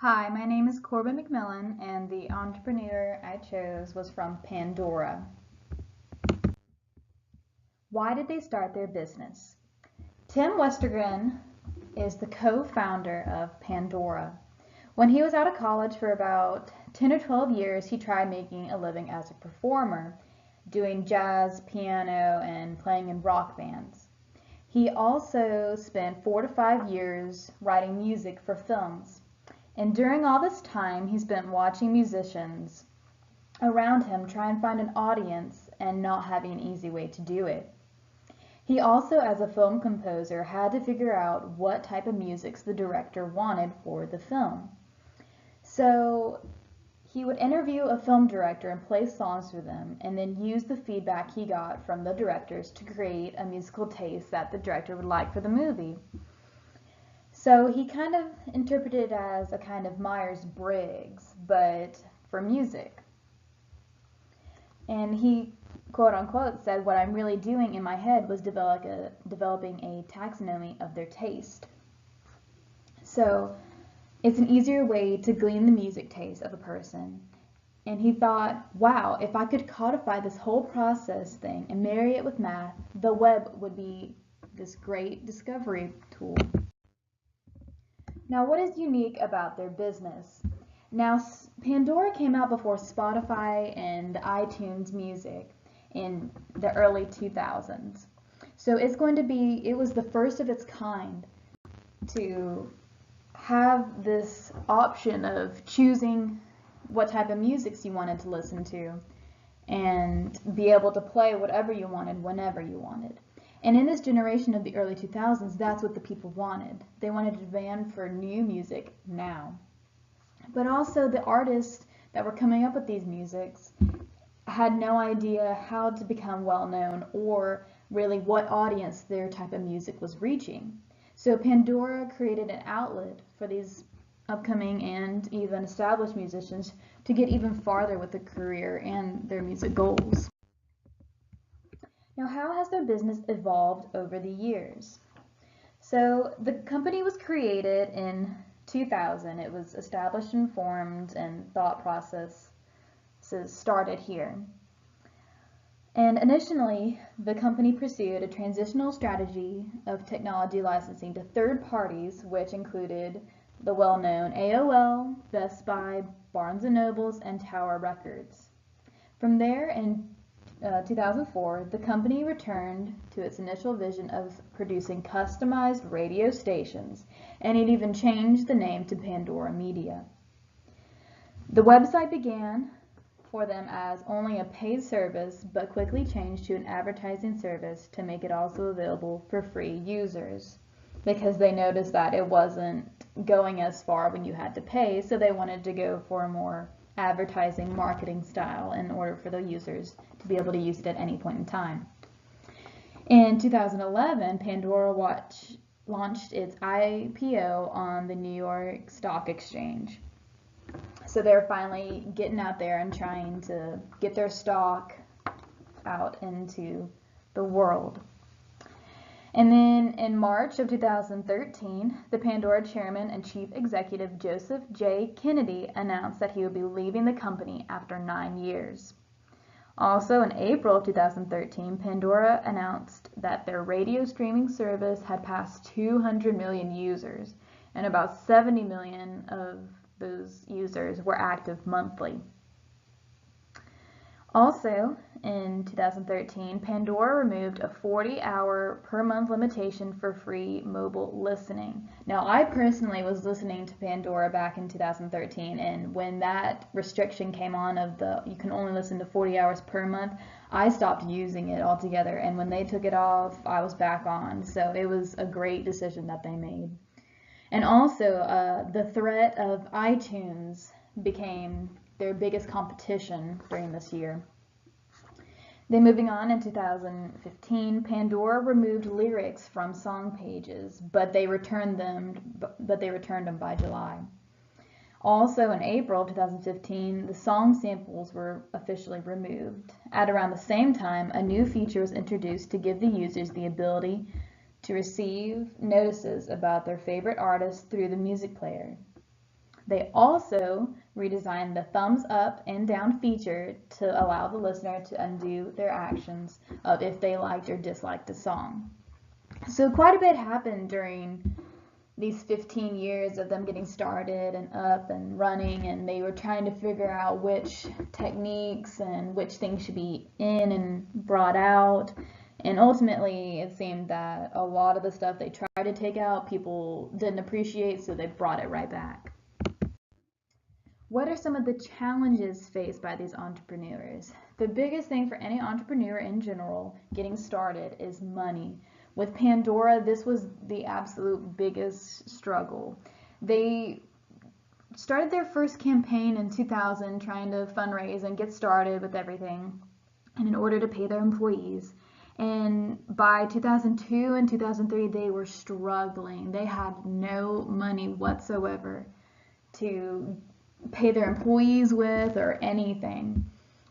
Hi, my name is Corbin McMillan, and the entrepreneur I chose was from Pandora. Why did they start their business? Tim Westergren is the co-founder of Pandora. When he was out of college for about 10 or 12 years, he tried making a living as a performer, doing jazz, piano, and playing in rock bands. He also spent 4 to 5 years writing music for films. And during all this time, he spent watching musicians around him try and find an audience and not having an easy way to do it. He also, as a film composer, had to figure out what type of music the director wanted for the film. So he would interview a film director and play songs for them, and then use the feedback he got from the directors to create a musical taste that the director would like for the movie. So he kind of interpreted it as a kind of Myers-Briggs, but for music. And he, quote unquote, said, "What I'm really doing in my head was developing a taxonomy of their taste." So it's an easier way to glean the music taste of a person. And he thought, wow, if I could codify this whole process thing and marry it with math, the web would be this great discovery tool. Now, what is unique about their business? Now, Pandora came out before Spotify and iTunes Music in the early 2000s. So it was the first of its kind to have this option of choosing what type of music you wanted to listen to and be able to play whatever you wanted whenever you wanted. And in this generation of the early 2000s, that's what the people wanted. They wanted a demand for new music now. But also the artists that were coming up with these musics had no idea how to become well known or really what audience their type of music was reaching. So Pandora created an outlet for these upcoming and even established musicians to get even farther with their career and their music goals. Now, how has their business evolved over the years? So the company was created in 2000. It was established and formed, and thought processes started here. And initially, the company pursued a transitional strategy of technology licensing to third parties, which included the well-known AOL, Best Buy, Barnes & Nobles, and Tower Records. From there, in 2004, the company returned to its initial vision of producing customized radio stations, and it even changed the name to Pandora Media. The website began for them as only a paid service, but quickly changed to an advertising service to make it also available for free users, because they noticed that it wasn't going as far when you had to pay, so they wanted to go for a more advertising marketing style in order for the users to be able to use it at any point in time. In 2011, Pandora launched its IPO on the New York Stock Exchange. So they're finally getting out there and trying to get their stock out into the world. And then in March of 2013, the Pandora chairman and chief executive Joseph J. Kennedy announced that he would be leaving the company after 9 years. Also in April of 2013, Pandora announced that their radio streaming service had passed 200 million users, and about 70 million of those users were active monthly. Also, in 2013, Pandora removed a 40-hour per month limitation for free mobile listening. Now, I personally was listening to Pandora back in 2013, and when that restriction came on of you can only listen to 40 hours per month, I stopped using it altogether, and when they took it off, I was back on. So it was a great decision that they made. And also, the threat of iTunes became their biggest competition during this year. Then moving on in 2015, Pandora removed lyrics from song pages, but they returned them by July. Also in April 2015, the song samples were officially removed. At around the same time, a new feature was introduced to give the users the ability to receive notices about their favorite artists through the music player. They also redesigned the thumbs up and down feature to allow the listener to undo their actions of if they liked or disliked a song. So quite a bit happened during these 15 years of them getting started and up and running, and they were trying to figure out which techniques and which things should be in and brought out. And ultimately, it seemed that a lot of the stuff they tried to take out, people didn't appreciate, so they brought it right back. What are some of the challenges faced by these entrepreneurs? The biggest thing for any entrepreneur in general getting started is money. With Pandora, this was the absolute biggest struggle. They started their first campaign in 2000 trying to fundraise and get started with everything, and in order to pay their employees. And by 2002 and 2003, they were struggling. They had no money whatsoever to pay their employees with or anything.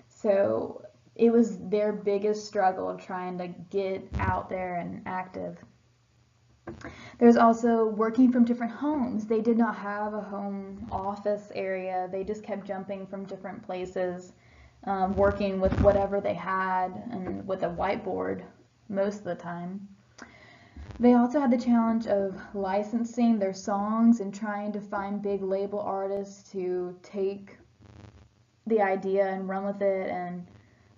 So it was their biggest struggle of trying to get out there and active. There's also working from different homes. They did not have a home office area. They just kept jumping from different places, working with whatever they had and with a whiteboard most of the time. They also had the challenge of licensing their songs and trying to find big label artists to take the idea and run with it and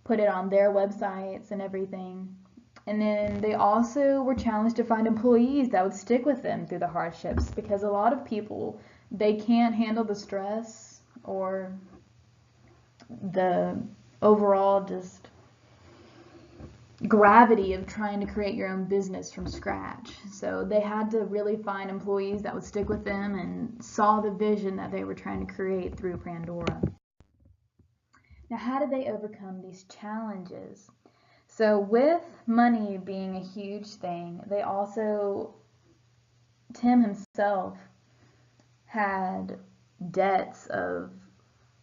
put it on their websites and everything. And then they also were challenged to find employees that would stick with them through the hardships, because a lot of people, they can't handle the stress or the overall just gravity of trying to create your own business from scratch. So they had to really find employees that would stick with them and saw the vision that they were trying to create through Pandora. Now, how did they overcome these challenges? So with money being a huge thing, they also, Tim himself had debts of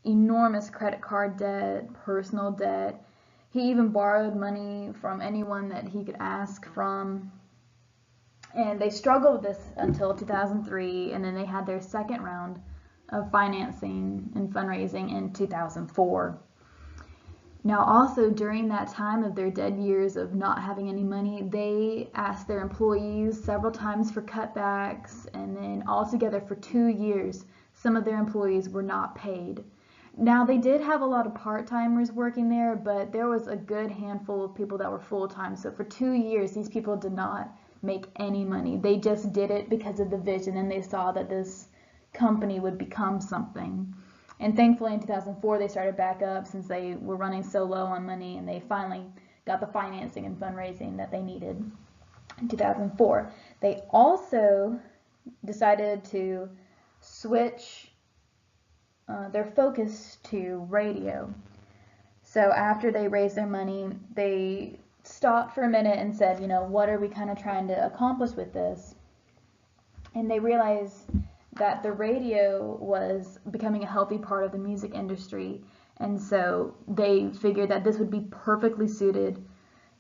enormous credit card debt, personal debt. He even borrowed money from anyone that he could ask from. And they struggled with this until 2003, and then they had their second round of financing and fundraising in 2004. Now, also during that time of their dead years of not having any money, they asked their employees several times for cutbacks, and then altogether for 2 years, some of their employees were not paid. Now, they did have a lot of part-timers working there, but there was a good handful of people that were full-time. So for 2 years, these people did not make any money. They just did it because of the vision, and they saw that this company would become something. And thankfully in 2004 they started back up, since they were running so low on money, and they finally got the financing and fundraising that they needed in 2004. They also decided to switch their focus to radio. So after they raised their money, they stopped for a minute and said, what are we kind of trying to accomplish with this? And they realized that the radio was becoming a healthy part of the music industry, and so they figured that this would be perfectly suited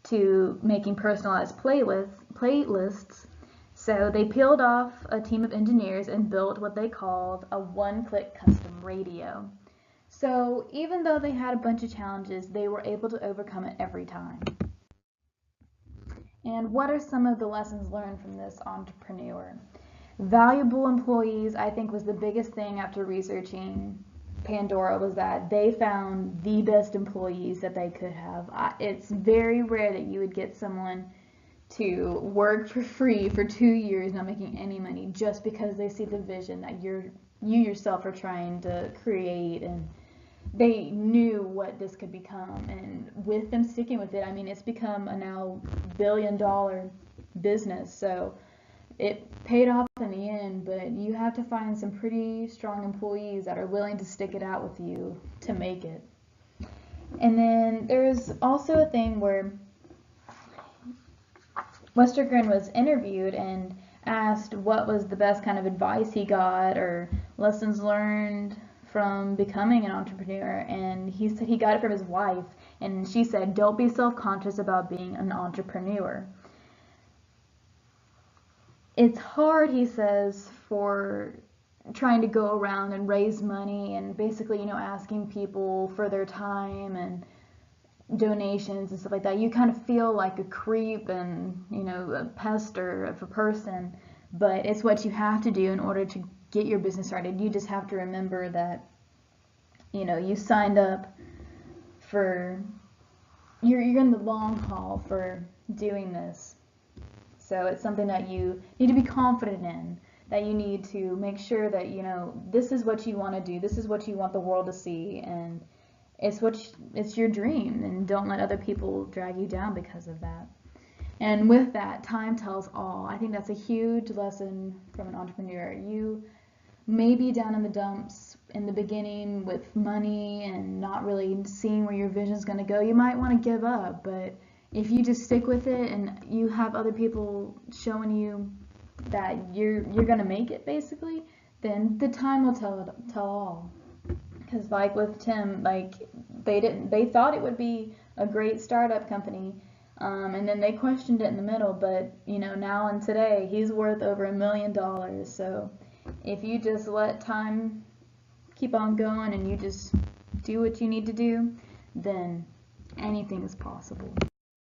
to making personalized playlists. So they peeled off a team of engineers and built what they called a one-click custom radio. So even though they had a bunch of challenges, they were able to overcome it every time. And what are some of the lessons learned from this entrepreneur? Valuable employees, I think, was the biggest thing after researching Pandora, was that they found the best employees that they could have. It's very rare that you would get someone to work for free for 2 years not making any money just because they see the vision that you yourself are trying to create, and they knew what this could become. And with them sticking with it, I mean, it's become a now billion-dollar business. So it paid off in the end, but you have to find some pretty strong employees that are willing to stick it out with you to make it. And then there's also a thing where Westergren was interviewed and asked what was the best kind of advice he got or lessons learned from becoming an entrepreneur, and he said he got it from his wife, and she said, "Don't be self-conscious about being an entrepreneur." It's hard, he says, for trying to go around and raise money and basically, asking people for their time and donations and stuff like that, you kind of feel like a creep and, a pester of a person. But it's what you have to do in order to get your business started. You just have to remember that, you signed up for, you're in the long haul for doing this. So it's something that you need to be confident in, that you need to make sure that, this is what you want to do, this is what you want the world to see, and it's your dream, and don't let other people drag you down because of that. And with that, time tells all. I think that's a huge lesson from an entrepreneur. You may be down in the dumps in the beginning with money and not really seeing where your vision is going to go. You might want to give up, but if you just stick with it and you have other people showing you that you're going to make it, basically, then the time will tell all. Because like with Tim, like they thought it would be a great startup company, and then they questioned it in the middle, but now and today he's worth over $1 million. So if you just let time keep on going and you just do what you need to do, then anything is possible.